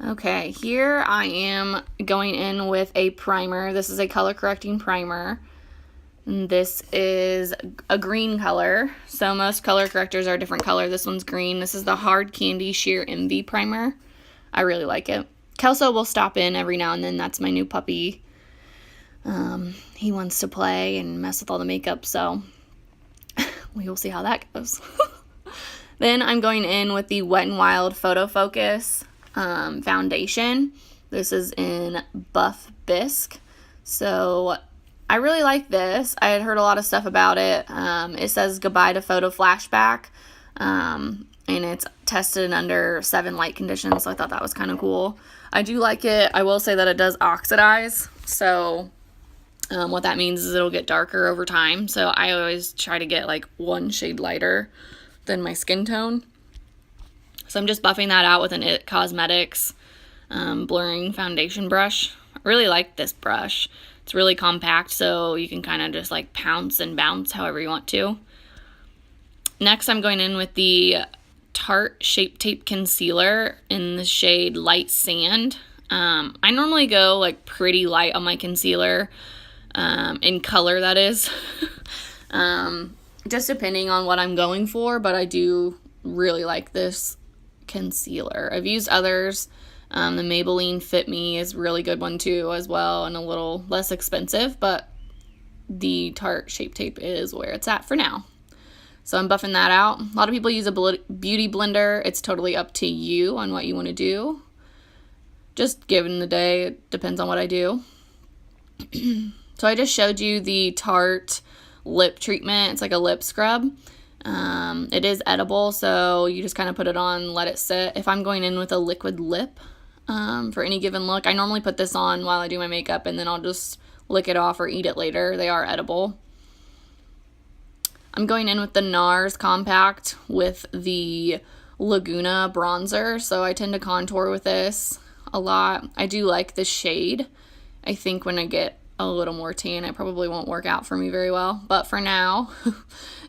Okay, here I am going in with a primer. This is a color correcting primer. And this is a green color. So most color correctors are a different color. This one's green. This is the Hard Candy Sheer Envy primer. I really like it. Kelso will stop in every now and then. That's my new puppy. He wants to play and mess with all the makeup, so we will see how that goes. Then I'm going in with the Wet n Wild Photo Focus foundation. This is in Buff Bisque. So I really like this. I had heard a lot of stuff about it. It says goodbye to photo flashback. And it's tested under 7 light conditions, so I thought that was kind of cool. I do like it. I will say that it does oxidize, so what that means is it'll get darker over time. So I always try to get like 1 shade lighter than my skin tone. So I'm just buffing that out with an IT Cosmetics blurring foundation brush. I really like this brush. It's really compact, so you can kind of just like pounce and bounce however you want to. Next, I'm going in with the Tarte Shape Tape Concealer in the shade Light Sand. I normally go like pretty light on my concealer, in color that is, just depending on what I'm going for, but I do really like this concealer. I've used others. The Maybelline Fit Me is a really good one too as well, and a little less expensive, but the Tarte Shape Tape is where it's at for now. So I'm buffing that out. A lot of people use a beauty blender. It's totally up to you on what you want to do. Just given the day, it depends on what I do. So I just showed you the Tarte lip treatment. It's like a lip scrub. It is edible, so you just kind of put it on, let it sit. If I'm going in with a liquid lip for any given look, I normally put this on while I do my makeup, and then I'll just lick it off or eat it later. They are edible. I'm going in with the NARS Compact with the Laguna bronzer, so I tend to contour with this a lot. I do like the shade. I think when I get a little more tan, it probably won't work out for me very well, but for now,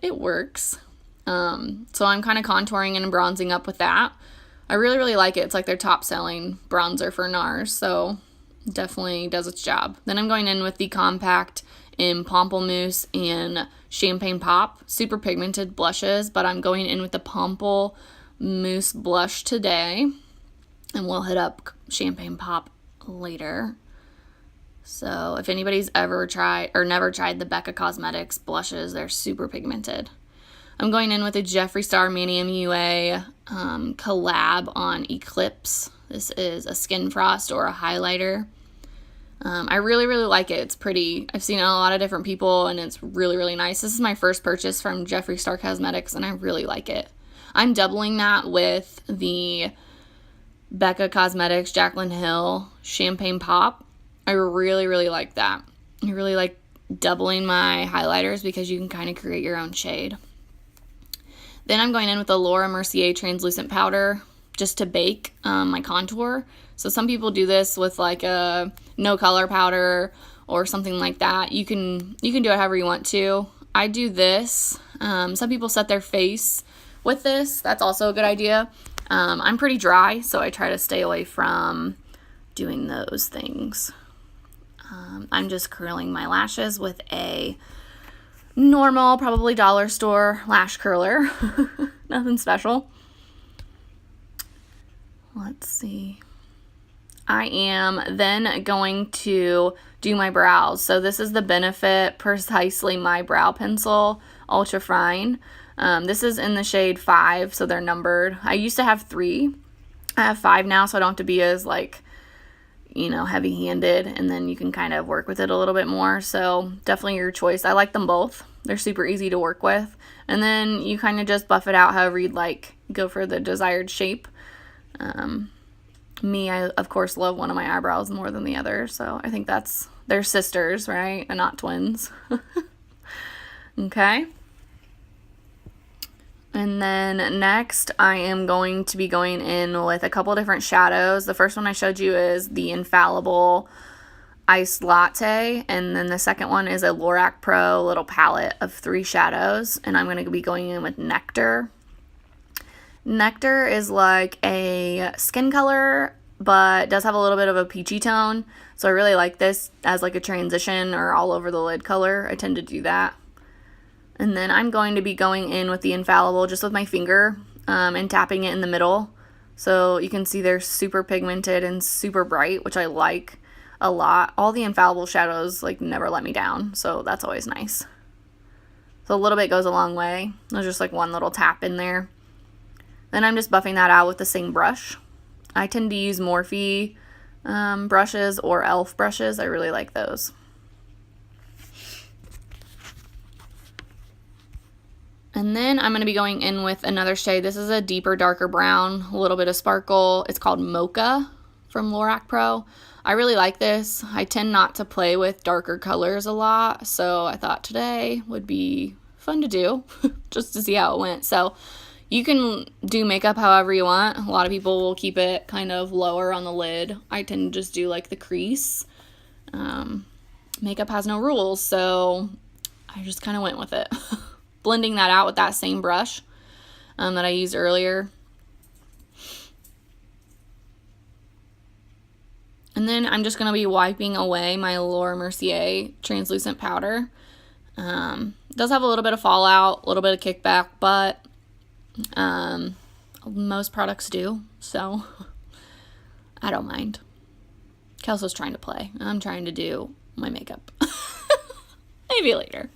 it works. So I'm kind of contouring and bronzing up with that. I really, really like it. It's like their top selling bronzer for NARS, so definitely does its job. Then I'm going in with the Compact in Pamplemousse and Champagne Pop. Super pigmented blushes, but I'm going in with the Pamplemousse blush today, and we'll hit up Champagne Pop later. So if anybody's ever tried or never tried the Becca Cosmetics blushes, they're super pigmented. I'm going in with a Jeffree Star Manny MUA collab on Eclipse. This is a skin frost or a highlighter. I really, really like it. It's pretty. I've seen it on a lot of different people, and it's really, really nice. This is my first purchase from Jeffree Star Cosmetics, and I really like it. I'm doubling that with the Becca Cosmetics Jaclyn Hill Champagne Pop. I really, really like that. I really like doubling my highlighters because you can kind of create your own shade. Then I'm going in with the Laura Mercier translucent powder just to bake my contour. So some people do this with like a no color powder or something like that. You can do it however you want to. I do this. Some people set their face with this. That's also a good idea. I'm pretty dry, so I try to stay away from doing those things. I'm just curling my lashes with a normal, probably dollar store lash curler. Nothing special. Let's see. I am then going to do my brows. So this is the Benefit Precisely My Brow Pencil Ultra Fine. This is in the shade 5, so they're numbered. I used to have 3. I have 5 now, so I don't have to be as heavy-handed, and then you can kind of work with it a little bit more. So definitely your choice. I like them both. They're super easy to work with. And then you kind of just buff it out however you'd like. Go for the desired shape. I, of course, love one of my eyebrows more than the other, so I think they're sisters, right? And not twins. Okay. And then next, I am going to be going in with a couple different shadows. The first one I showed you is the Infallible Iced Latte, and then the second one is a Lorac Pro little palette of 3 shadows, and I'm going to be going in with Nectar. Nectar is like a skin color but it does have a little bit of a peachy tone. So I really like this as like a transition or all over the lid color. I tend to do that. And then I'm going to be going in with the Infallible just with my finger and tapping it in the middle. So you can see they're super pigmented and super bright, which I like a lot. All the Infallible shadows like never let me down, so that's always nice. So a little bit goes a long way. There's just like one little tap in there. Then I'm just buffing that out with the same brush. I tend to use Morphe brushes or e.l.f. brushes. I really like those. And then I'm going to be going in with another shade. This is a deeper, darker brown, a little bit of sparkle. It's called Mocha from Lorac Pro. I really like this. I tend not to play with darker colors a lot, so I thought today would be fun to do just to see how it went. So you can do makeup however you want. A lot of people will keep it kind of lower on the lid. I tend to just do like the crease. Makeup has no rules, so I just kind of went with it. Blending that out with that same brush that I used earlier. And then I'm just going to be wiping away my Laura Mercier translucent powder. It does have a little bit of fallout, a little bit of kickback, but most products do, so I don't mind. Kelso's trying to play. I'm trying to do my makeup. Maybe later.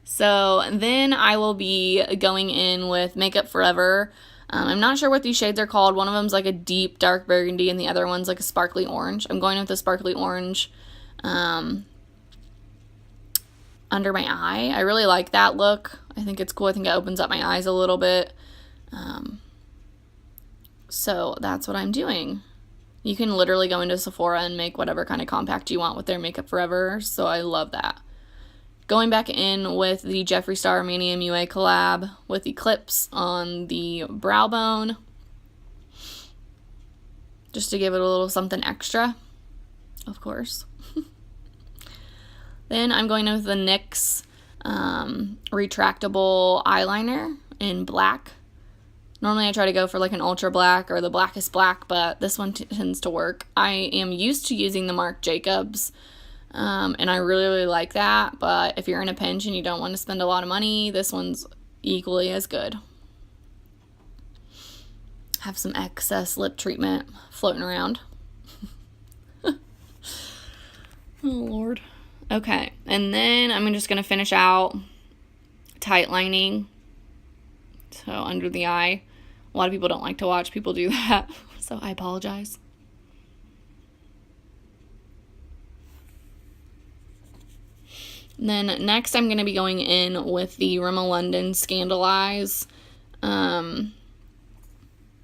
So then I will be going in with Makeup Forever. I'm not sure what these shades are called. One of them's like a deep dark burgundy and the other one's like a sparkly orange. I'm going with the sparkly orange under my eye. I really like that look. I think it's cool. I think it opens up my eyes a little bit. So that's what I'm doing. You can literally go into Sephora and make whatever kind of compact you want with their Makeup Forever. So I love that. Going back in with the Jeffree Star Manny MUA collab with Eclipse on the brow bone. Just to give it a little something extra, of course. Then I'm going in with the NYX retractable eyeliner in black. Normally I try to go for like an ultra black or the blackest black, but this one tends to work. I am used to using the Marc Jacobs, and I really, really like that, but if you're in a pinch and you don't want to spend a lot of money, this one's equally as good. Have some excess lip treatment floating around. Oh, Lord. Okay, and then I'm just going to finish out tight lining, so under the eye. A lot of people don't like to watch people do that, so I apologize. And then next I'm going to be going in with the Rimmel London Scandalize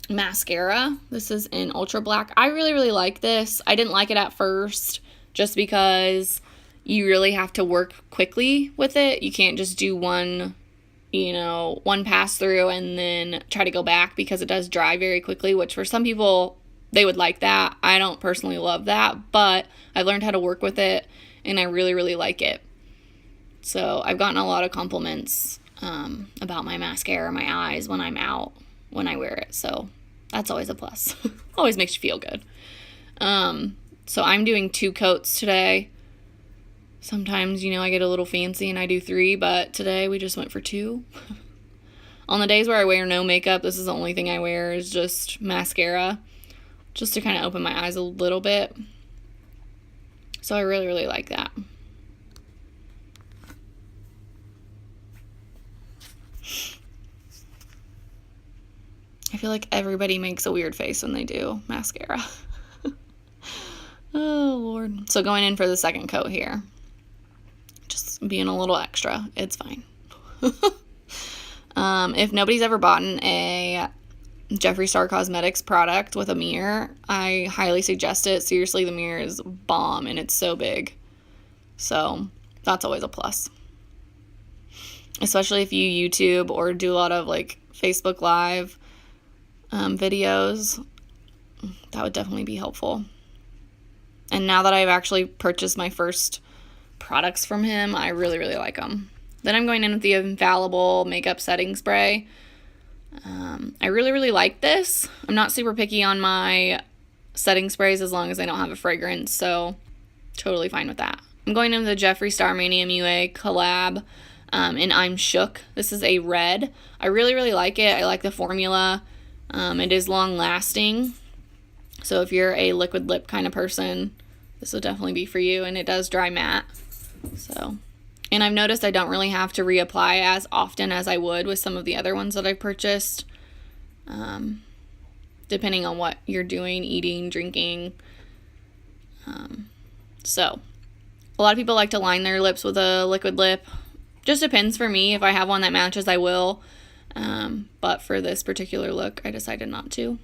mascara. This is in Ultra Black. I really, really like this. I didn't like it at first just because you really have to work quickly with it. You can't just do one pass through and then try to go back because it does dry very quickly, which for some people, they would like that. I don't personally love that, but I learned how to work with it and I really, really like it. So I've gotten a lot of compliments about my mascara, my eyes when I'm out, when I wear it. So that's always a plus. Always makes you feel good. So I'm doing 2 coats today. Sometimes, I get a little fancy and I do 3, but today we just went for 2. On the days where I wear no makeup, this is the only thing I wear is just mascara, just to kind of open my eyes a little bit. So I really, really like that. I feel like everybody makes a weird face when they do mascara. Oh, Lord. So going in for the second coat here. Just being a little extra. It's fine. If nobody's ever bought a Jeffree Star Cosmetics product with a mirror, I highly suggest it. Seriously, the mirror is bomb and it's so big. So that's always a plus. Especially if you YouTube or do a lot of like Facebook Live videos, that would definitely be helpful. And now that I've actually purchased my first products from him, I really, really like them. Then I'm going in with the Infallible Makeup Setting Spray. I really, really like this. I'm not super picky on my setting sprays as long as they don't have a fragrance, so totally fine with that. I'm going in the Jeffree Star Mania MUA collab, and I'm Shook. This is a red. I really, really like it. I like the formula. It is long lasting, so if you're a liquid lip kind of person, this will definitely be for you, and it does dry matte. So, and I've noticed I don't really have to reapply as often as I would with some of the other ones that I've purchased, depending on what you're doing, eating, drinking. So, a lot of people like to line their lips with a liquid lip. Just depends for me. If I have one that matches, I will. But for this particular look, I decided not to.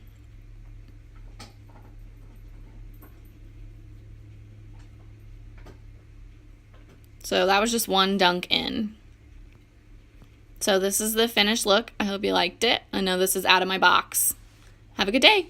So that was just one dunk in. So this is the finished look. I hope you liked it. I know this is out of my box. Have a good day.